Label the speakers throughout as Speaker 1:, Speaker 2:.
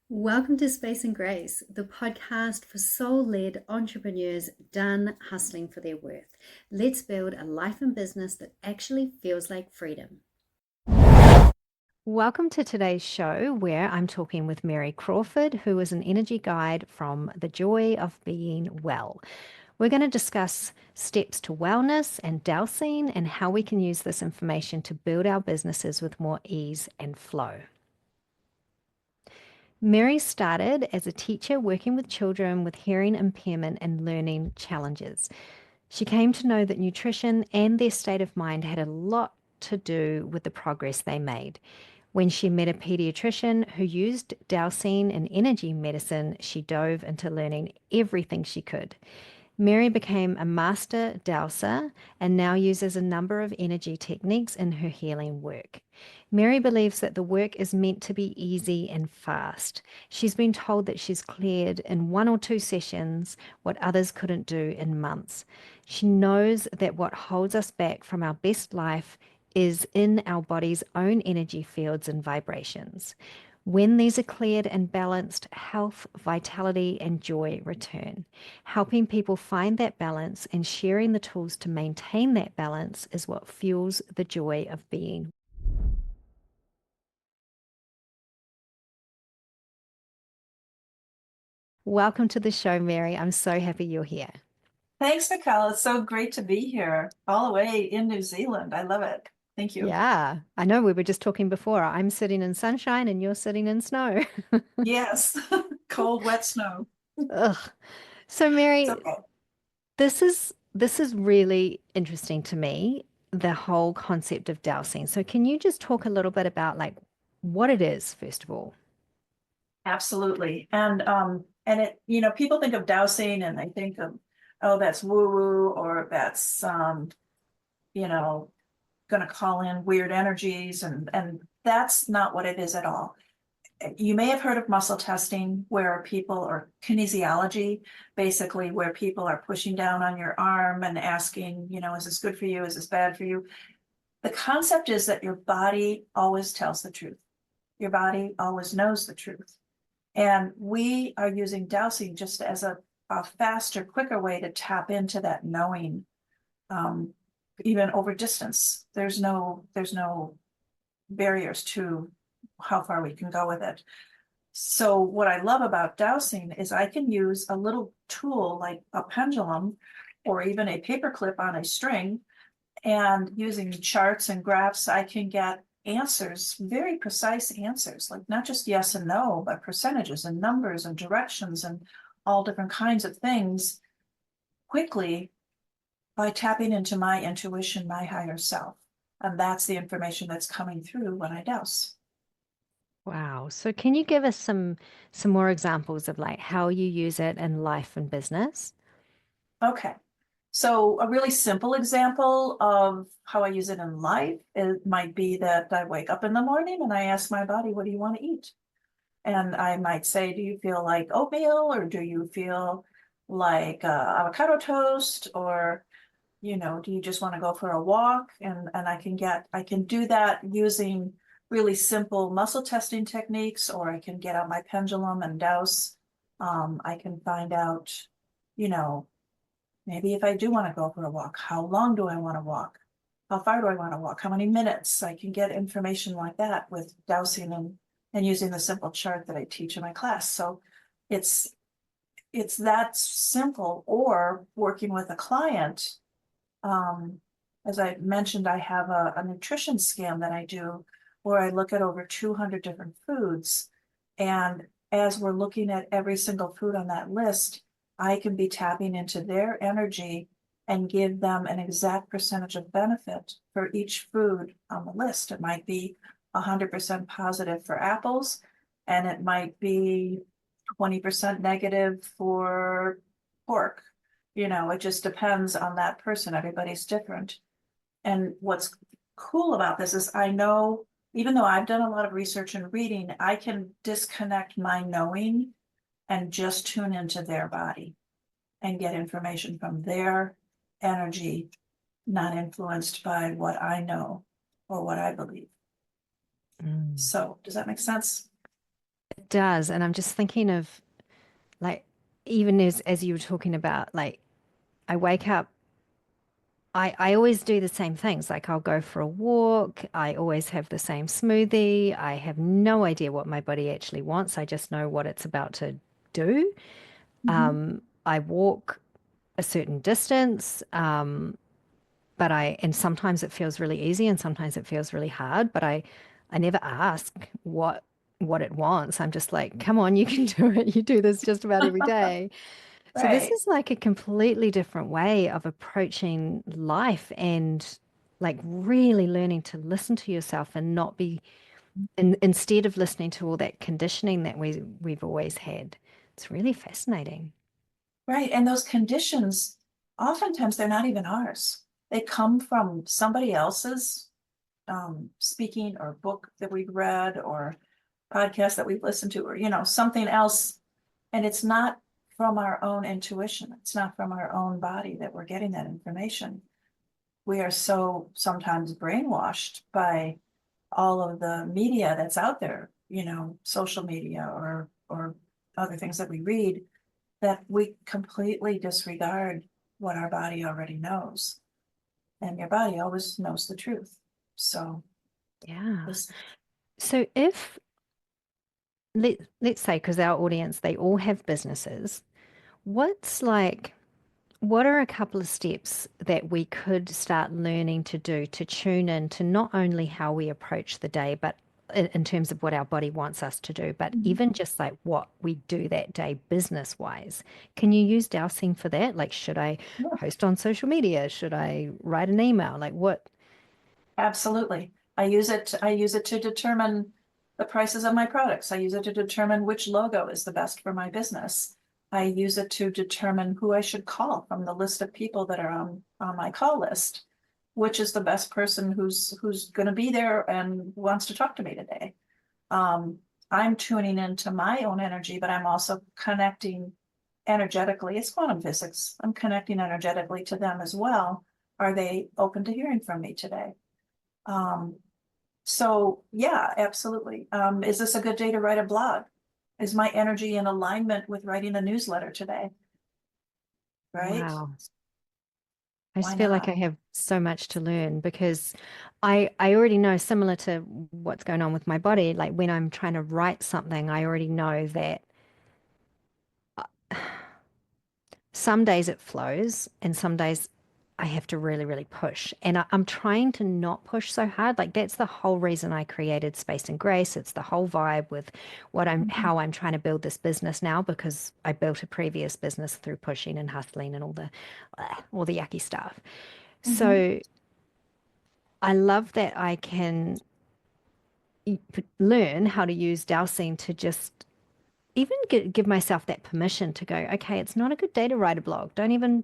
Speaker 1: Welcome to Space and Grace, the podcast for soul-led entrepreneurs done hustling for their worth. Let's build a life and business that actually feels like freedom.
Speaker 2: Welcome to today's show where I'm talking with Mary Crawford, who is an energy guide from The Joy of Being Well. We're going to discuss steps to wellness and dowsing and how we can use this information to build our businesses with more ease and flow. Mary started as a teacher working with children with hearing impairment and learning challenges. She came to know that nutrition and their state of mind had a lot to do with the progress they made. When she met a pediatrician who used dowsing and energy medicine, she dove into learning everything she could. Mary became a master dowser and now uses a number of energy techniques in her healing work. Mary believes that the work is meant to be easy and fast. She's been told that she's cleared in 1 or 2 sessions what others couldn't do in months. She knows that what holds us back from our best life is in our body's own energy fields and vibrations. When these are cleared and balanced, health, vitality, and joy return. Helping people find that balance and sharing the tools to maintain that balance is what fuels the joy of being. Welcome to the show, Mary. I'm so happy you're here.
Speaker 3: Thanks, Michal. It's so great to be here, all the way in New Zealand. I love it. Thank you.
Speaker 2: Yeah, I know we were just talking before. I'm sitting in sunshine and you're sitting in snow.
Speaker 3: Yes, cold, wet snow.
Speaker 2: Ugh. So,
Speaker 3: It's
Speaker 2: Mary,
Speaker 3: okay.
Speaker 2: this is really interesting to me, the whole concept of dowsing. So can you just talk a little bit about like what it is, first of all?
Speaker 3: Absolutely. And it, people think of dowsing and they think of, oh, that's woo-woo, or that's you know, gonna call in weird energies, and that's not what it is at all. You may have heard of muscle testing, where people, or kinesiology, basically where people are pushing down on your arm and asking, is this good for you? Is this bad for you? The concept is that your body always tells the truth. Your body always knows the truth. And we are using dowsing just as a faster, quicker way to tap into that knowing, um, even over distance. There's no barriers to how far we can go with it. So what I love about dowsing is I can use a little tool like a pendulum or even a paper clip on a string, and using charts and graphs, I can get answers, very precise answers, like not just yes and no, but percentages and numbers and directions and all different kinds of things quickly by tapping into my intuition, my higher self. And that's the information that's coming through when I douse.
Speaker 2: Wow. So can you give us some more examples of like how you use it in life and business?
Speaker 3: Okay. So a really simple example of how I use it in life, it might be that I wake up in the morning and I ask my body, what do you want to eat? And I might say, do you feel like oatmeal, or do you feel like avocado toast, or do you just want to go for a walk? And I can do that using really simple muscle testing techniques, or I can get out my pendulum and dowse. I can find out, you know, maybe if I do want to go for a walk, how long do I want to walk? How far do I want to walk? How many minutes? I can get information like that with dowsing and using the simple chart that I teach in my class. So it's it's that simple. Or working with a client, um, as I mentioned, I have a nutrition scan that I do where I look at over 200 different foods. And as we're looking at every single food on that list, I can be tapping into their energy and give them an exact percentage of benefit for each food on the list. It might be 100% positive for apples, and it might be 20% negative for pork. It just depends on that person. Everybody's different. And what's cool about this is I know, even though I've done a lot of research and reading, I can disconnect my knowing and just tune into their body and get information from their energy, not influenced by what I know or what I believe.
Speaker 2: Mm.
Speaker 3: So does that make sense?
Speaker 2: does. And I'm just thinking of like, even as you were talking about, like, I wake up, I always do the same things. Like, I'll go for a walk. I always have the same smoothie. I have no idea what my body actually wants. I just know what it's about to do.
Speaker 3: Mhm.
Speaker 2: I walk a certain distance, and sometimes it feels really easy and sometimes it feels really hard, but I never ask what it wants. I'm just like, come on, you can do it. You do this just about every day. So this
Speaker 3: Right.
Speaker 2: is like a completely different way of approaching life and like really learning to listen to yourself and not be instead of listening to all that conditioning that we've always had. It's really fascinating.
Speaker 3: Right. And those conditions, oftentimes they're not even ours. They come from somebody else's speaking or book that we've read or podcast that we've listened to, or, something else. And it's not from our own intuition. It's not from our own body that we're getting that information. We are so sometimes brainwashed by all of the media that's out there, social media or other things that we read, that we completely disregard what our body already knows. And your body always knows the truth. So
Speaker 2: Yeah.
Speaker 3: this,
Speaker 2: So if let's say, because our audience, they all have businesses, what's like, what are a couple of steps that we could start learning to do to tune in to not only how we approach the day, but in terms of what our body wants us to do, but
Speaker 3: Mhm.
Speaker 2: even just like what we do that day business wise? Can you use dowsing for that? Like, should I
Speaker 3: Yeah,
Speaker 2: post on social media? Should I write an email? Like, what?
Speaker 3: absolutely. I use it to determine the prices of my products. I use it to determine which logo is the best for my business. I use it to determine who I should call from the list of people that are on my call list, which is the best person who's going to be there and wants to talk to me today. Um, I'm tuning into my own energy, but I'm also connecting energetically. It's quantum physics. I'm connecting energetically to them as well. Are they open to hearing from me today? Um, so yeah, absolutely. Is this a good day to write a blog? Is my energy in alignment with writing a newsletter today? Right?
Speaker 2: Wow. I
Speaker 3: Why
Speaker 2: just feel like
Speaker 3: not?
Speaker 2: I have so much to learn because I already know, similar to what's going on with my body, like when I'm trying to write something, I already know that some days it flows and some days I have to really, really push. And I'm trying to not push so hard. Like that's the whole reason I created Space and Grace. It's the whole vibe with
Speaker 3: Mhm.
Speaker 2: how I'm trying to build this business now because I built a previous business through pushing and hustling and all the yucky stuff.
Speaker 3: Mhm.
Speaker 2: So I love that I can learn how to use dowsing to just even give myself that permission to go, okay, it's not a good day to write a blog. Don't even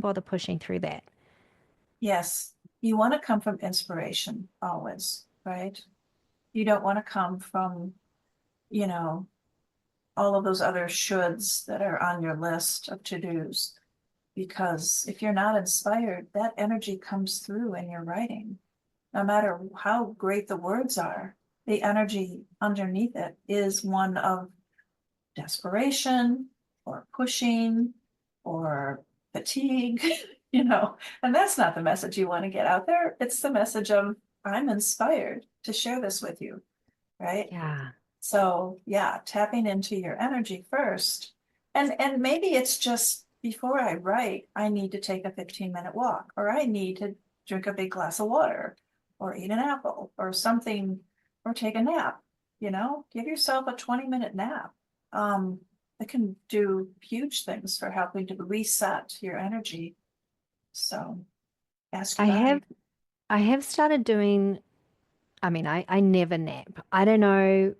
Speaker 2: bother pushing through that.
Speaker 3: Yes, you want to come from inspiration always, right? You don't want to come from, you know, all of those other shoulds that are on your list of to-dos. Because if you're not inspired, that energy comes through in your writing. No matter how great the words are, the energy underneath it is one of desperation or pushing or fatigue, and that's not the message you want to get out there. It's the message of, I'm inspired to share this with you, right?
Speaker 2: Yeah.
Speaker 3: So yeah, tapping into your energy first. And maybe it's just before I write, I need to take a 15-minute walk, or I need to drink a big glass of water, or eat an apple, or something, or take a nap. Give yourself a 20-minute nap. It can do huge things for helping to reset your energy. So ask
Speaker 2: I
Speaker 3: your
Speaker 2: have
Speaker 3: body.
Speaker 2: I have started doing, I mean, I never nap. I don't know.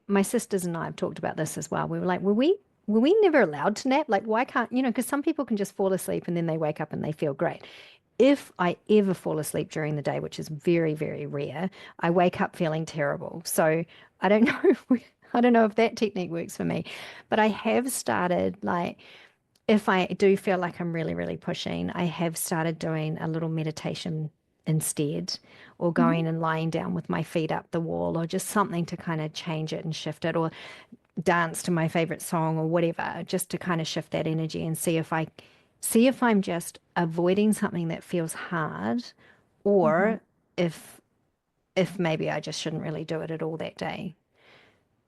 Speaker 2: My sisters and I have talked about this as well. We were like, were we never allowed to nap? Like, why can't, because some people can just fall asleep and then they wake up and they feel great. If I ever fall asleep during the day, which is very, very rare, I wake up feeling terrible. So I don't know I don't know if that technique works for me, but I have started like if I do feel like I'm really, really pushing, I have started doing a little meditation instead, or
Speaker 3: Mhm.
Speaker 2: going and lying down with my feet up the wall, or just something to kind of change it and shift it, or dance to my favorite song or whatever, just to kind of shift that energy and see if I'm just avoiding something that feels hard,
Speaker 3: Mhm.
Speaker 2: or if maybe I just shouldn't really do it at all that day.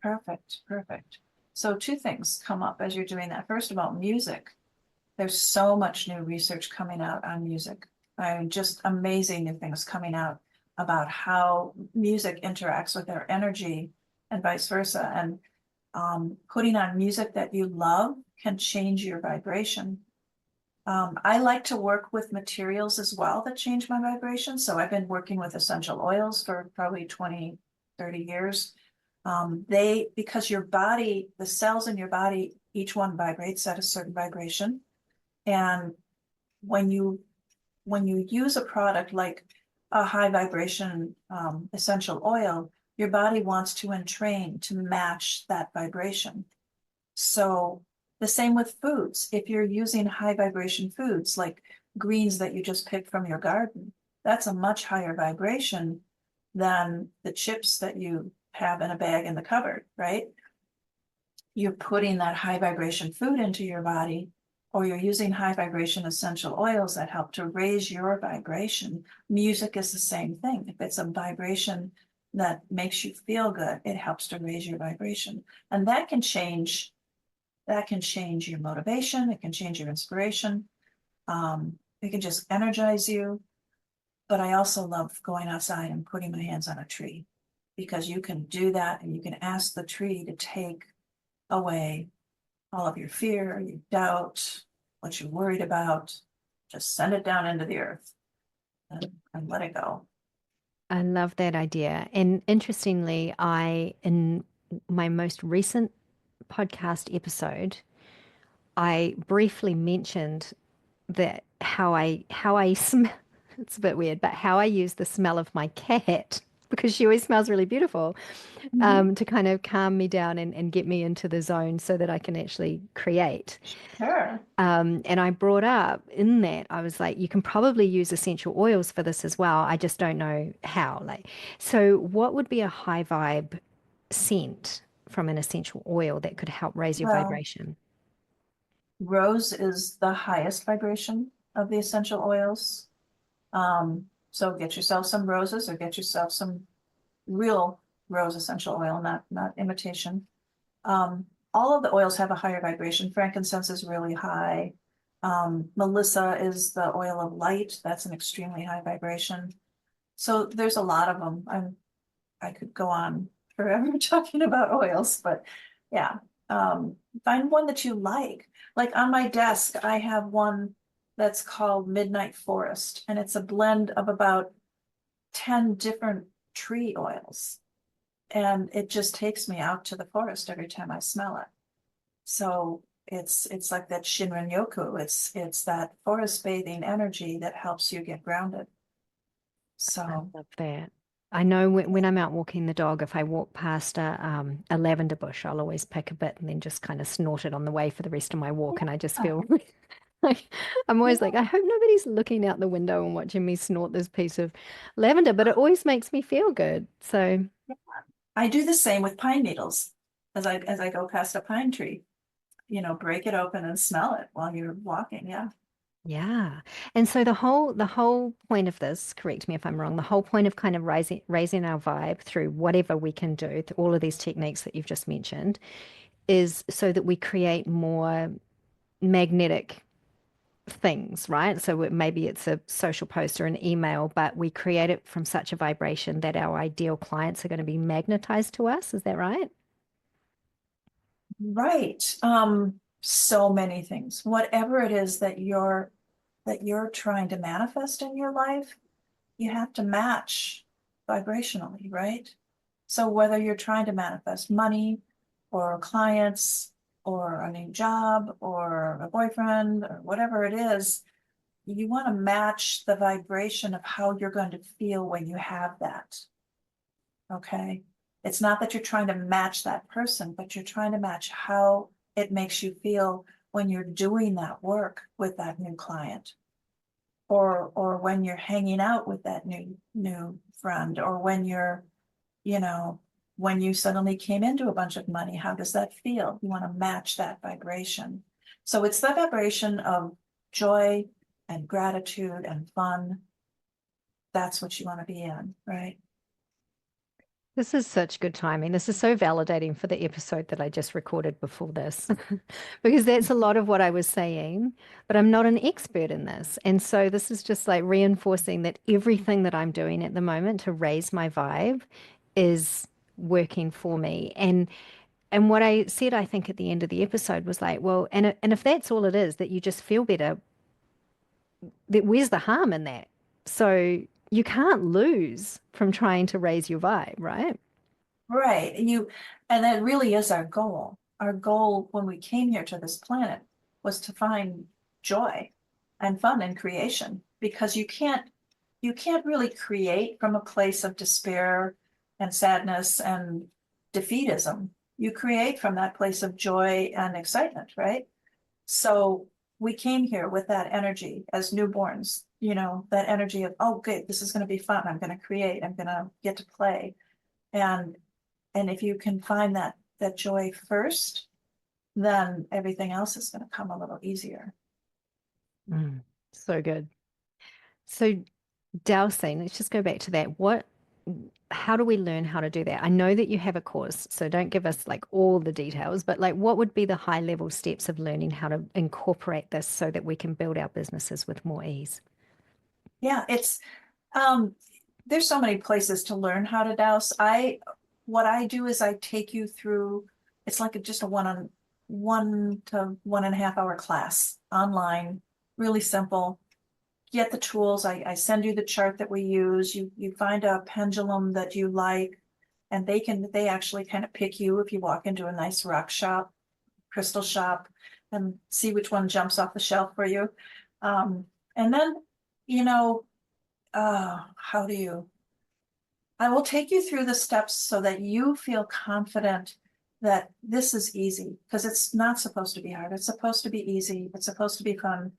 Speaker 3: Perfect, perfect. So two things come up as you're doing that. First of all, music. There's so much new research coming out on music. I mean, just amazing new things coming out about how music interacts with our energy and vice versa. And putting on music that you love can change your vibration. I like to work with materials as well that change my vibration. So I've been working with essential oils for probably 20, 30 years. Because your body, the cells in your body, each one vibrates at a certain vibration. And when you use a product like a high vibration essential oil, your body wants to entrain to match that vibration. So the same with foods. If you're using high vibration foods like greens that you just picked from your garden, that's a much higher vibration than the chips that you have in a bag in the cupboard, right? You're putting that high vibration food into your body, or you're using high vibration essential oils that help to raise your vibration. Music is the same thing. If it's a vibration that makes you feel good, it helps to raise your vibration. And that can change your motivation, it can change your inspiration. It can just energize you. But I also love going outside and putting my hands on a tree, because you can do that and you can ask the tree to take away all of your fear, your doubt, what you're worried about. Just send it down into the earth and let it go.
Speaker 2: I love that idea. And interestingly, in my most recent podcast episode, I briefly mentioned that how I smell, it's a bit weird, but how I use the smell of my cat, because she always smells really beautiful,
Speaker 3: Mhm.
Speaker 2: to kind of calm me down and get me into the zone so that I can actually create.
Speaker 3: Sure.
Speaker 2: And I brought up in that, I was like, you can probably use essential oils for this as well. I just don't know how. Like, so what would be a high vibe scent from an essential oil that could help raise your
Speaker 3: Well,
Speaker 2: vibration?
Speaker 3: rose is the highest vibration of the essential oils. So get yourself some roses, or get yourself some real rose essential oil, not imitation. All of the oils have a higher vibration. Frankincense is really high. Melissa is the oil of light. That's an extremely high vibration. So there's a lot of them. I could go on forever talking about oils, but yeah. Find one that you like. Like on my desk, I have one that's called Midnight Forest, and it's a blend of about 10 different tree oils. And it just takes me out to the forest every time I smell it. So it's like that Shinrin Yoku. It's that forest bathing energy that helps you get grounded.
Speaker 2: I
Speaker 3: So
Speaker 2: love that. I know when I'm out walking the dog, if I walk past a lavender bush, I'll always pick a bit and then just kind of snort it on the way for the rest of my walk. And I just
Speaker 3: yeah,
Speaker 2: feel like I'm always like, I
Speaker 3: yeah.
Speaker 2: hope nobody's looking out the window and watching me snort this piece of lavender, but it always makes me feel good. So
Speaker 3: I do the same with pine needles. As I go past a pine tree, break it open and smell it while you're walking. Yeah.
Speaker 2: yeah. And so the whole point of this, correct me if I'm wrong, the whole point of kind of raising our vibe through whatever we can do, through all of these techniques that you've just mentioned, is so that we create more magnetic things, right? So maybe it's a social post or an email, but we create it from such a vibration that our ideal clients are going to be magnetized to us. Is that right?
Speaker 3: Right. So many things. Whatever it is that you're trying to manifest in your life, you have to match vibrationally, right? So whether you're trying to manifest money or clients or a new job or a boyfriend or whatever it is, you want to match the vibration of how you're going to feel when you have that. Okay. It's not that you're trying to match that person, but you're trying to match how it makes you feel when you're doing that work with that new client, or when you're hanging out with that new friend, or when you're, you know, when you suddenly came into a bunch of money, how does that feel? You want to match that vibration. So it's the vibration of joy and gratitude and fun. That's what you want to be in, right?
Speaker 2: This is such good timing. This is so validating for the episode that I just recorded before this, because that's a lot of what I was saying, but I'm not an expert in this. And so this is just like reinforcing that everything that I'm doing at the moment to raise my vibe is working for me. And what I said, I think at the end of the episode was like, well, and if that's all it is, that you just feel better, that where's the harm in that? So you can't lose from trying to raise your vibe, right?
Speaker 3: Right. And that really is our goal. Our goal when we came here to this planet was to find joy and fun and creation, because you can't really create from a place of despair and sadness and defeatism. You create from that place of joy and excitement, right? So we came here with that energy as newborns, that energy of, oh, good, this is going to be fun. I'm going to create. I'm going to get to play. And and if you can find that joy first, then everything else is going to come a little easier.
Speaker 2: So good. So dowsing, let's just go back to that. How do we learn how to do that? I know that you have a course, so don't give us like all the details, but like what would be the high level steps of learning how to incorporate this so that we can build our businesses with more ease?
Speaker 3: Yeah, um there's so many places to learn how to douse. What I do is I take you through, it's like just a 1 to 1.5 hour class online, really simple. Get the tools. I send you the chart that we use. You find a pendulum that you like, and they actually kind of pick you if you walk into a nice rock shop, crystal shop, and see which one jumps off the shelf for you. And then, you know, how do you, I will take you through the steps so that you feel confident that this is easy, because it's not supposed to be hard. It's supposed to be easy. It's supposed to be fun.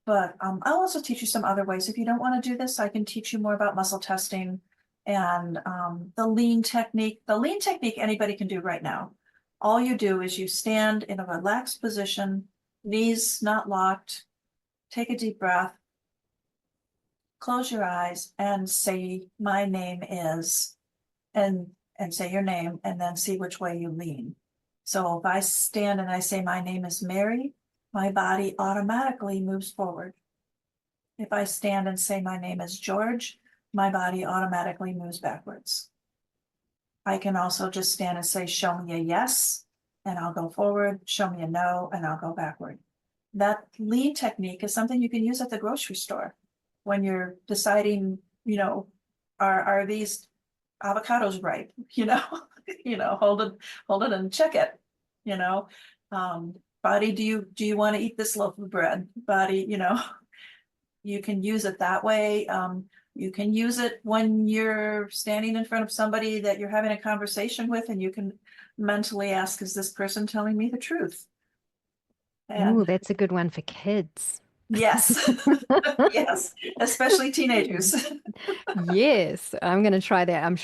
Speaker 3: But I'll also teach you some other ways. If you don't want to do this, I can teach you more about muscle testing and the lean technique. The lean technique anybody can do right now. All you do is you stand in a relaxed position, knees not locked, take a deep breath, close your eyes and say, my name is, and say your name, and then see which way you lean. So if I stand and I say, my name is Mary, my body automatically moves forward. If I stand and say, my name is George, my body automatically moves backwards. I can also just stand and say, show me a yes, and I'll go forward, show me a no, and I'll go backward. That lean technique is something you can use at the grocery store when you're deciding, are these avocados ripe? Hold it and check it. Body, do you want to eat this loaf of bread? Body, you can use it that way. You can use it when you're standing in front of somebody that you're having a conversation with, and you can mentally ask, is this person telling me the truth?
Speaker 2: Oh,
Speaker 3: And
Speaker 2: that's a good one for kids.
Speaker 3: yes, yes, especially teenagers.
Speaker 2: Yes, I'm going to try that. I'm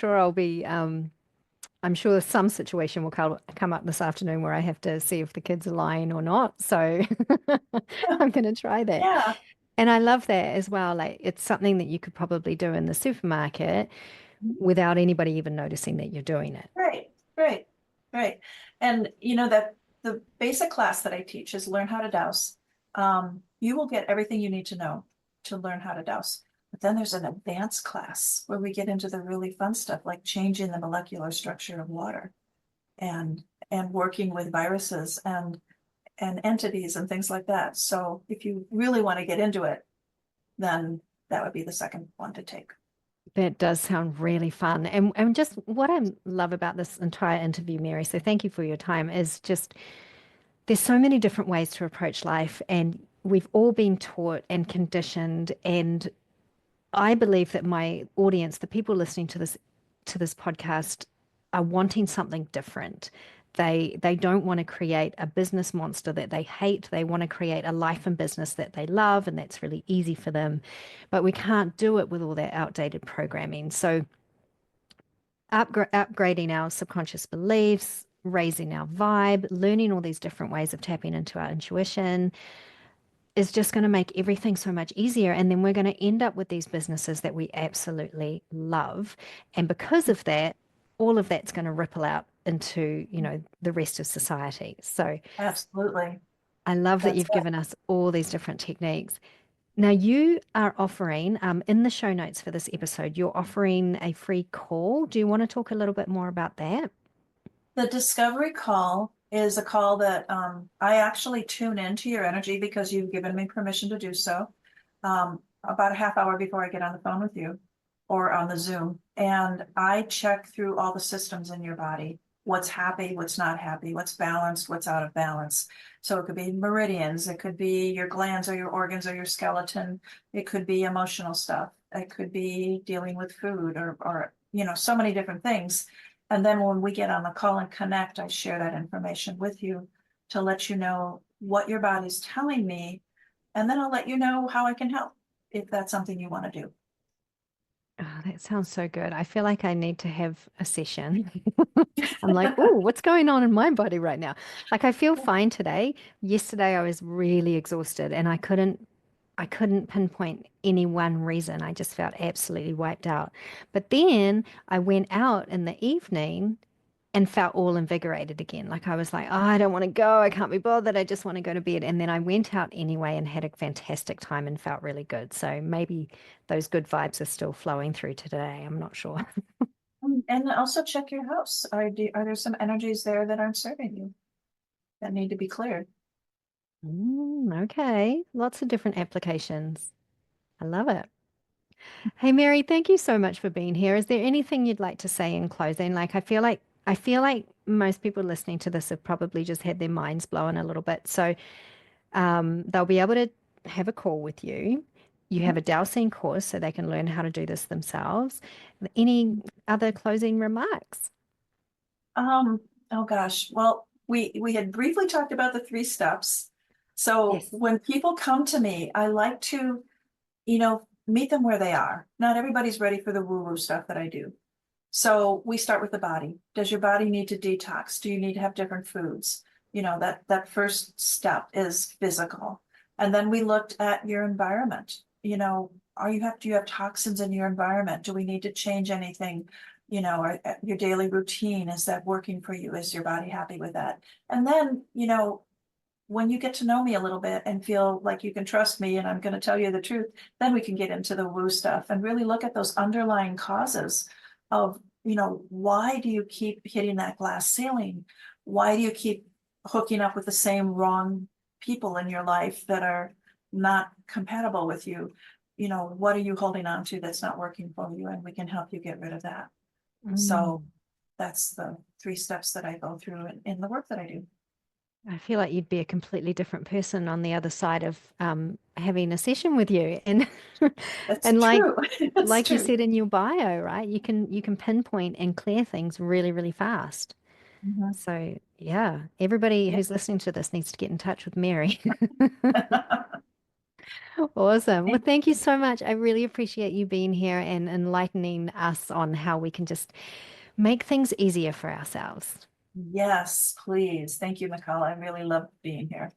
Speaker 2: sure some situation will come up this afternoon where I have to see if the kids are lying or not. So I'm going to try that.
Speaker 3: Yeah.
Speaker 2: And I love that as well. Like it's something that you could probably do in the supermarket without anybody even noticing that you're doing it.
Speaker 3: Right, right, right. And that the basic class that I teach is learn how to douse. You will get everything you need to know to learn how to douse. But then there's an advanced class where we get into the really fun stuff, like changing the molecular structure of water and working with viruses and entities and things like that. So if you really want to get into it, then that would be the second one to take.
Speaker 2: That does sound really fun. And just what I love about this entire interview, Mary, so thank you for your time, is just there's so many different ways to approach life, and we've all been taught and conditioned. And I believe that my audience, the people listening to this podcast, are wanting something different. They don't want to create a business monster that they hate. They want to create a life and business that they love, and that's really easy for them. But we can't do it with all that outdated programming. So upgrading our subconscious beliefs, raising our vibe, learning all these different ways of tapping into our intuition is just going to make everything so much easier. And then we're going to end up with these businesses that we absolutely love. And because of that, all of that's going to ripple out into, the rest of society. So
Speaker 3: Absolutely.
Speaker 2: I love that
Speaker 3: That's
Speaker 2: you've given us all these different techniques. Now, you are offering, in the show notes for this episode, you're offering a free call. Do you want to talk a little bit more about that?
Speaker 3: The discovery call is a call that I actually tune into your energy because you've given me permission to do so. About a half hour before I get on the phone with you or on the Zoom. And I check through all the systems in your body, what's happy, what's not happy, what's balanced, what's out of balance. So it could be meridians, it could be your glands or your organs or your skeleton, it could be emotional stuff, it could be dealing with food or so many different things. And then when we get on the call and connect, I share that information with you to let you know what your body's telling me. And then I'll let you know how I can help if that's something you want to do.
Speaker 2: Oh, that sounds so good. I feel like I need to have a session. I'm like, oh, what's going on in my body right now? Like I feel fine today. Yesterday I was really exhausted and I couldn't pinpoint any one reason. I just felt absolutely wiped out. But then I went out in the evening and felt all invigorated again. Like I was like, oh, I don't want to go. I can't be bothered. I just want to go to bed. And then I went out anyway and had a fantastic time and felt really good. So maybe those good vibes are still flowing through today. I'm not sure.
Speaker 3: And also check your house. Are there some energies there that aren't serving you that need to be cleared?
Speaker 2: Okay. Lots of different applications. I love it. Hey Mary, thank you so much for being here. Is there anything you'd like to say in closing? Like I feel like most people listening to this have probably just had their minds blown a little bit. So they'll be able to have a call with you. You have a Dowsing course so they can learn how to do this themselves. Any other closing remarks?
Speaker 3: Um, oh gosh, well, we had briefly talked about the 3 steps. So
Speaker 2: Yes.
Speaker 3: when people come to me, I like to, meet them where they are. Not everybody's ready for the woo-woo stuff that I do. So we start with the body. Does your body need to detox? Do you need to have different foods? That first step is physical. And then we looked at your environment. Do you have toxins in your environment? Do we need to change anything? Your daily routine, is that working for you? Is your body happy with that? And then, when you get to know me a little bit and feel like you can trust me and I'm going to tell you the truth, then we can get into the woo stuff and really look at those underlying causes of, why do you keep hitting that glass ceiling? Why do you keep hooking up with the same wrong people in your life that are not compatible with you? What are you holding on to that's not working for you? And we can help you get rid of that. So
Speaker 2: Mm.
Speaker 3: that's the 3 steps that I go through in the work that I do.
Speaker 2: I feel like you'd be a completely different person on the other side of having a session with you. And
Speaker 3: That's
Speaker 2: and like
Speaker 3: true. That's
Speaker 2: like you
Speaker 3: true.
Speaker 2: said in your bio, right? You can pinpoint and clear things really, really fast.
Speaker 3: Mhm.
Speaker 2: So yeah, everybody
Speaker 3: Yeah.
Speaker 2: who's listening to this needs to get in touch with Mary. Awesome. Well, thank you so much. I really appreciate you being here and enlightening us on how we can just make things easier for ourselves.
Speaker 3: Yes, please. Thank you, Michal. I really love being here.